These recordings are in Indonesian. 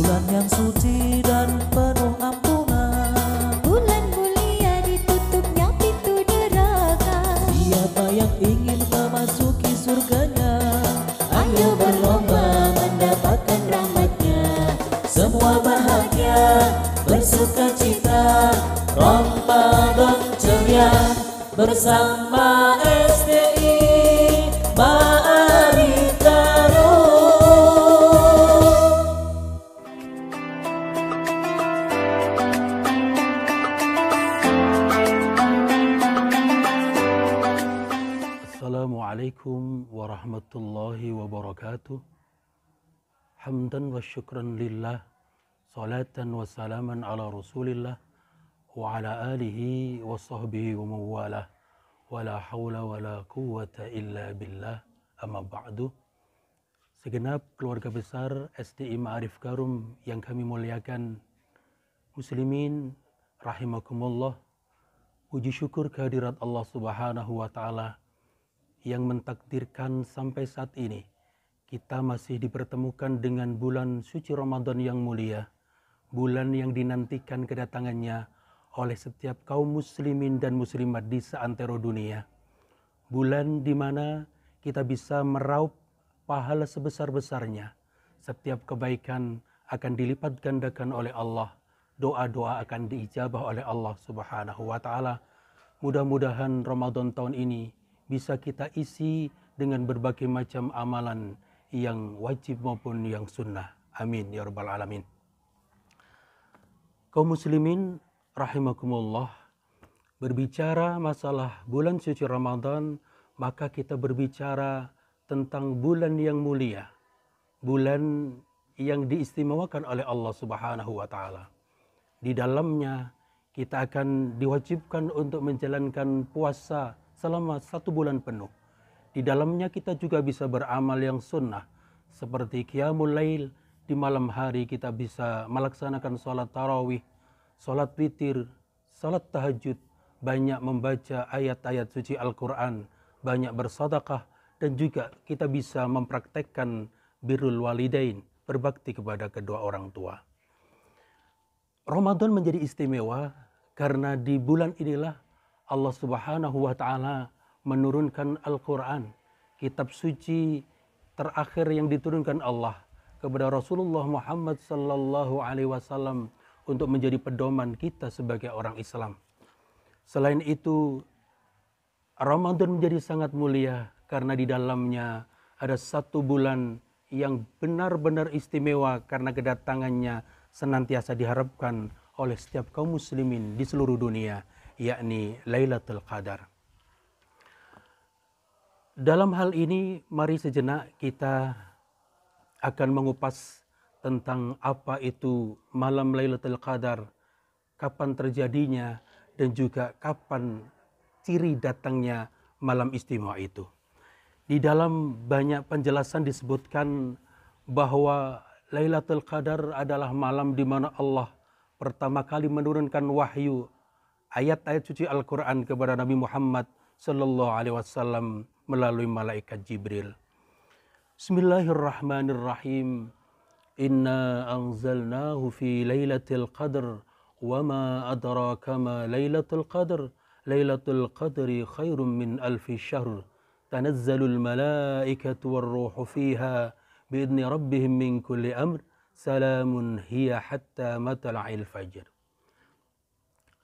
bulan yang suci dan penuh ampunan. Bulan mulia ditutupnya pintu neraka. Siapa yang ingin memasuki surganya, ayo berlomba mendapatkan rahmatnya. Semua bahagia, bersuka cita, Ramadan ceria bersama STI Ma'arif Darul. Assalamualaikum warahmatullahi wabarakatuh. Hamdan wa syukran lillah, salatan wa salaman ala rasulillah wa ala alihi wa sahbihi wa mawalah, wa la hawla wa la quwwata illa billah, amma ba'du. Segenap keluarga besar STI Ma'arif Karum yang kami muliakan, muslimin rahimakumullah, puji syukur kehadirat Allah Subhanahu wa taala yang mentakdirkan sampai saat ini kita masih dipertemukan dengan bulan suci Ramadan yang mulia, bulan yang dinantikan kedatangannya oleh setiap kaum muslimin dan muslimat di seantero dunia. Bulan di mana kita bisa meraup pahala sebesar-besarnya. Setiap kebaikan akan dilipat gandakan oleh Allah. Doa-doa akan diijabah oleh Allah Subhanahu wa taala. Mudah-mudahan Ramadan tahun ini bisa kita isi dengan berbagai macam amalan yang wajib maupun yang sunnah. Amin ya rabbal alamin. Kaum muslimin rahimakumullah, berbicara masalah bulan suci Ramadan, maka kita berbicara tentang bulan yang mulia, bulan yang diistimewakan oleh Allah Subhanahu wa taala. Di dalamnya kita akan diwajibkan untuk menjalankan puasa selama 1 bulan penuh. Di dalamnya kita juga bisa beramal yang sunnah, seperti qiyamul lail. Di malam hari kita bisa melaksanakan sholat tarawih, sholat witir, sholat tahajud, banyak membaca ayat-ayat suci Al-Quran, banyak bersedekah, dan juga kita bisa mempraktekkan birrul walidain, berbakti kepada kedua orang tua. Ramadan menjadi istimewa karena di bulan inilah Allah Subhanahu wa taala menurunkan Al-Quran, kitab suci terakhir yang diturunkan Allah kepada Rasulullah Muhammad sallallahu alaihi wasallam untuk menjadi pedoman kita sebagai orang Islam. Selain itu, Ramadan menjadi sangat mulia karena di dalamnya ada 1 bulan yang benar-benar istimewa karena kedatangannya senantiasa diharapkan oleh setiap kaum muslimin di seluruh dunia, yakni Lailatul Qadar. Dalam hal ini, mari sejenak kita akan mengupas tentang apa itu malam Lailatul Qadar, kapan terjadinya, dan juga kapan ciri datangnya malam istimewa itu. Di dalam banyak penjelasan disebutkan bahwa Lailatul Qadar adalah malam di mana Allah pertama kali menurunkan wahyu ayat-ayat suci Al-Quran kepada Nabi Muhammad sallallahu alaihi wasallam melalui malaikat Jibril. Bismillahirrahmanirrahim. Inna anzalnahu fi lailatul qadr wa ma adraka ma lailatul qadr. Lailatul qadri khairum min alfi syahr. Tanazzalul malaikatu warruhu fiha biidni rabbihim min kulli amr. Salamun hiya hatta matla'il fajr.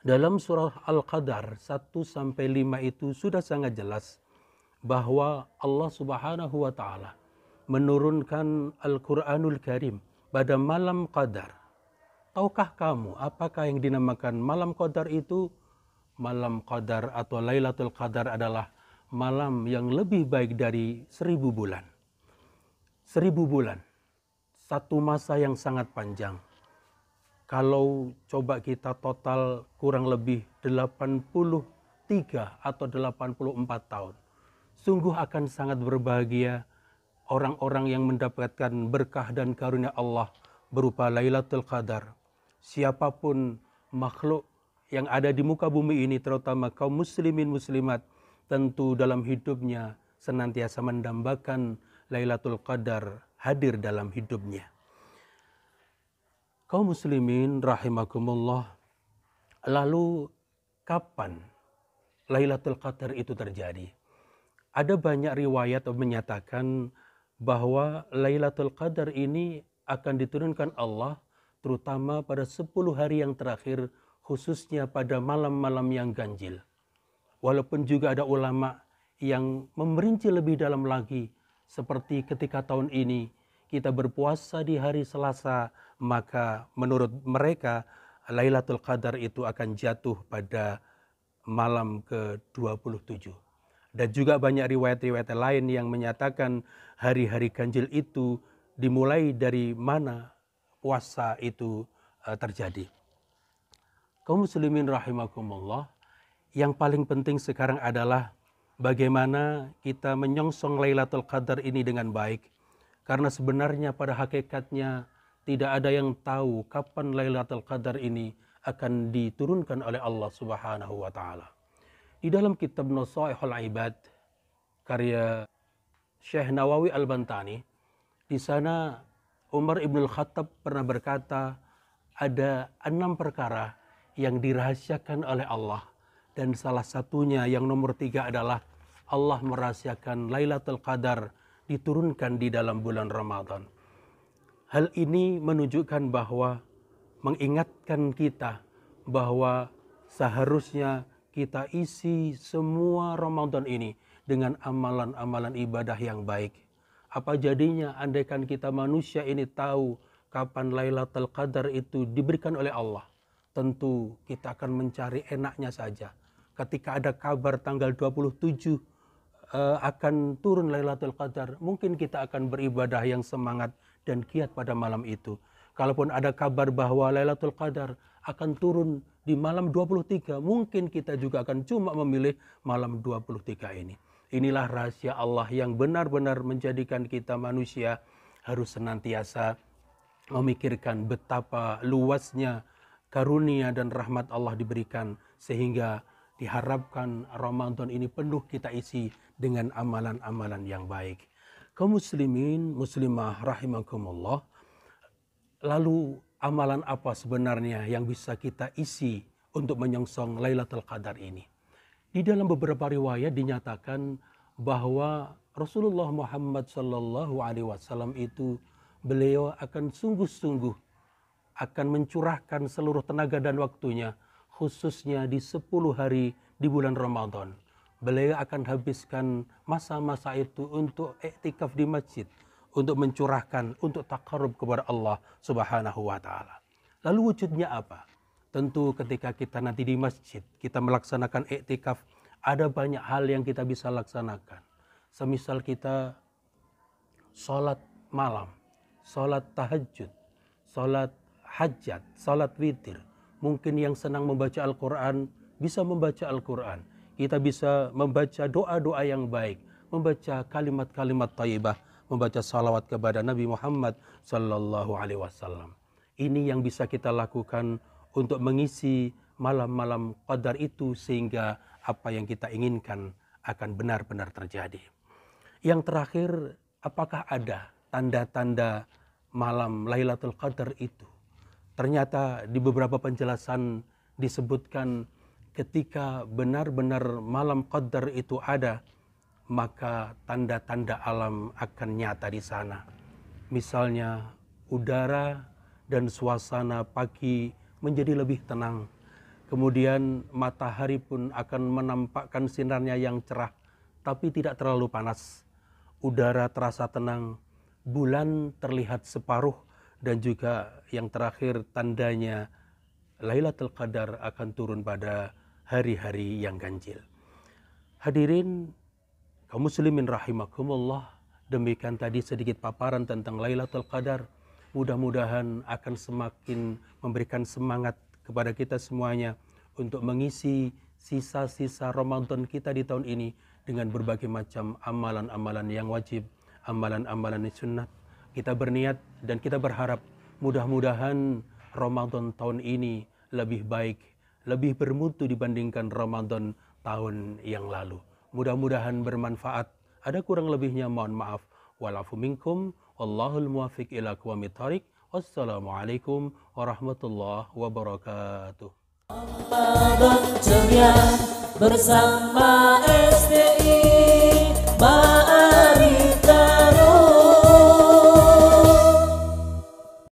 Dalam surah Al-Qadar 1-5 itu sudah sangat jelas bahwa Allah Subhanahu wa taala menurunkan Al-Qur'anul Karim pada malam Qadar. Tahukah kamu apakah yang dinamakan malam Qadar itu? Malam Qadar atau Lailatul Qadar adalah malam yang lebih baik dari 1000 bulan. 1000 bulan, satu masa yang sangat panjang. Kalau coba kita total kurang lebih 83 atau 84 tahun. Sungguh akan sangat berbahagia orang-orang yang mendapatkan berkah dan karunia Allah berupa Lailatul Qadar. Siapapun makhluk yang ada di muka bumi ini, terutama kaum muslimin muslimat, tentu dalam hidupnya senantiasa mendambakan Lailatul Qadar hadir dalam hidupnya. Kaum muslimin rahimakumullah, lalu kapan Lailatul Qadar itu terjadi? Ada banyak riwayat yang menyatakan bahwa Lailatul Qadar ini akan diturunkan Allah terutama pada 10 hari yang terakhir, khususnya pada malam-malam yang ganjil. Walaupun juga ada ulama yang memerinci lebih dalam lagi, seperti ketika tahun ini kita berpuasa di hari Selasa, maka menurut mereka Lailatul Qadar itu akan jatuh pada malam ke-27. Dan juga banyak riwayat-riwayat lain yang menyatakan hari-hari ganjil itu dimulai dari mana puasa itu terjadi. Kaum muslimin rahimakumullah, yang paling penting sekarang adalah bagaimana kita menyongsong Lailatul Qadar ini dengan baik. Karena sebenarnya pada hakikatnya tidak ada yang tahu kapan Lailatul Qadar ini akan diturunkan oleh Allah Subhanahu wa taala. Di dalam kitab Nasaihul Ibad karya Syekh Nawawi Al-Bantani, di sana Umar Ibn Khattab pernah berkata ada 6 perkara yang dirahasiakan oleh Allah, dan salah satunya yang nomor 3 adalah Allah merahasiakan Lailatul Qadar diturunkan di dalam bulan Ramadan. Hal ini menunjukkan bahwa mengingatkan kita bahwa seharusnya kita isi semua Ramadan ini dengan amalan-amalan ibadah yang baik. Apa jadinya andaikan kita manusia ini tahu kapan Lailatul Qadar itu diberikan oleh Allah? Tentu kita akan mencari enaknya saja. Ketika ada kabar tanggal 27 akan turun Lailatul Qadar, mungkin kita akan beribadah yang semangat dan giat pada malam itu. Kalaupun ada kabar bahwa Lailatul Qadar akan turun di malam 23, mungkin kita juga akan cuma memilih malam 23 ini. Inilah rahasia Allah yang benar-benar menjadikan kita manusia harus senantiasa memikirkan betapa luasnya karunia dan rahmat Allah diberikan, sehingga diharapkan Ramadan ini penuh kita isi dengan amalan-amalan yang baik. Kaum muslimin, muslimah rahimakumullah, lalu amalan apa sebenarnya yang bisa kita isi untuk menyongsong Lailatul Qadar ini? Di dalam beberapa riwayat dinyatakan bahwa Rasulullah Muhammad SAW itu beliau akan sungguh-sungguh akan mencurahkan seluruh tenaga dan waktunya, khususnya di 10 hari di bulan Ramadan. Beliau akan habiskan masa-masa itu untuk iktikaf di masjid, untuk mencurahkan, untuk taqarrub kepada Allah Subhanahu wa taala. Lalu wujudnya apa? Tentu ketika kita nanti di masjid, kita melaksanakan iktikaf, ada banyak hal yang kita bisa laksanakan. Semisal kita sholat malam, sholat tahajud, sholat hajat, sholat witir. Mungkin yang senang membaca Al-Quran bisa membaca Al-Quran. Kita bisa membaca doa-doa yang baik, membaca kalimat-kalimat thayyibah, membaca salawat kepada Nabi Muhammad sallallahu alaihi wasallam. Ini yang bisa kita lakukan untuk mengisi malam-malam qadar itu sehingga apa yang kita inginkan akan benar-benar terjadi. Yang terakhir, apakah ada tanda-tanda malam Lailatul Qadar itu? Ternyata di beberapa penjelasan disebutkan ketika benar-benar malam qadar itu ada, maka tanda-tanda alam akan nyata di sana. Misalnya udara dan suasana pagi menjadi lebih tenang. Kemudian matahari pun akan menampakkan sinarnya yang cerah, tapi tidak terlalu panas. Udara terasa tenang, bulan terlihat separuh, dan juga yang terakhir tandanya Lailatul Qadar akan turun pada hari-hari yang ganjil. Hadirin kaum muslimin rahimakumullah, demikian tadi sedikit paparan tentang Lailatul Qadar. Mudah-mudahan akan semakin memberikan semangat kepada kita semuanya untuk mengisi sisa-sisa Ramadan kita di tahun ini dengan berbagai macam amalan-amalan yang wajib, amalan-amalan sunnah. Kita berniat dan kita berharap mudah-mudahan Ramadan tahun ini lebih baik, lebih bermutu dibandingkan Ramadan tahun yang lalu. Mudah-mudahan bermanfaat. Ada kurang lebihnya mohon maaf. Walafu minkum. Wallahul muwaffiq ila aqwamit thoriq. Wassalamualaikum warahmatullahi wabarakatuh. Ramadan ceria bersama